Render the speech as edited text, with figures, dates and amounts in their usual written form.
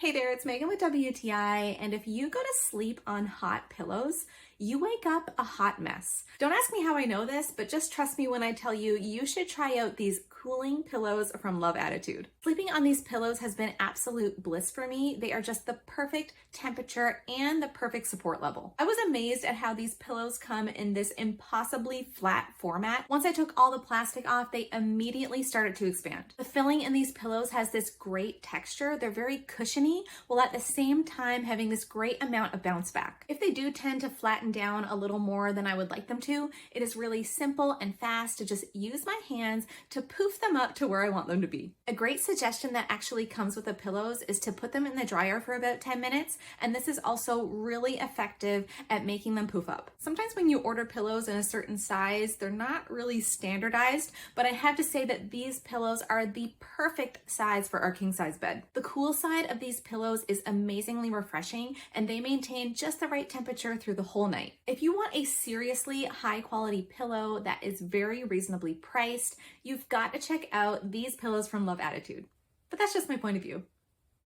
Hey there, it's Megan with WTI, and if you go to sleep on hot pillows, you wake up a hot mess. Don't ask me how I know this, but just trust me when I tell you, you should try out these cooling pillows from Love Attitude. Sleeping on these pillows has been absolute bliss for me. They are just the perfect temperature and the perfect support level. I was amazed at how these pillows come in this impossibly flat format. Once I took all the plastic off, they immediately started to expand. The filling in these pillows has this great texture. They're very cushiony, while at the same time having this great amount of bounce back. If they do tend to flatten down a little more than I would like them to, it is really simple and fast to just use my hands to poof them up to where I want them to be. A great suggestion that actually comes with the pillows is to put them in the dryer for about 10 minutes, and this is also really effective at making them poof up. Sometimes when you order pillows in a certain size, they're not really standardized, but I have to say that these pillows are the perfect size for our king size bed. The cool side of these pillows is amazingly refreshing, and they maintain just the right temperature through the whole night. If you want a seriously high quality pillow that is very reasonably priced, you've got to check out these pillows from Love Attitude. But that's just my point of view.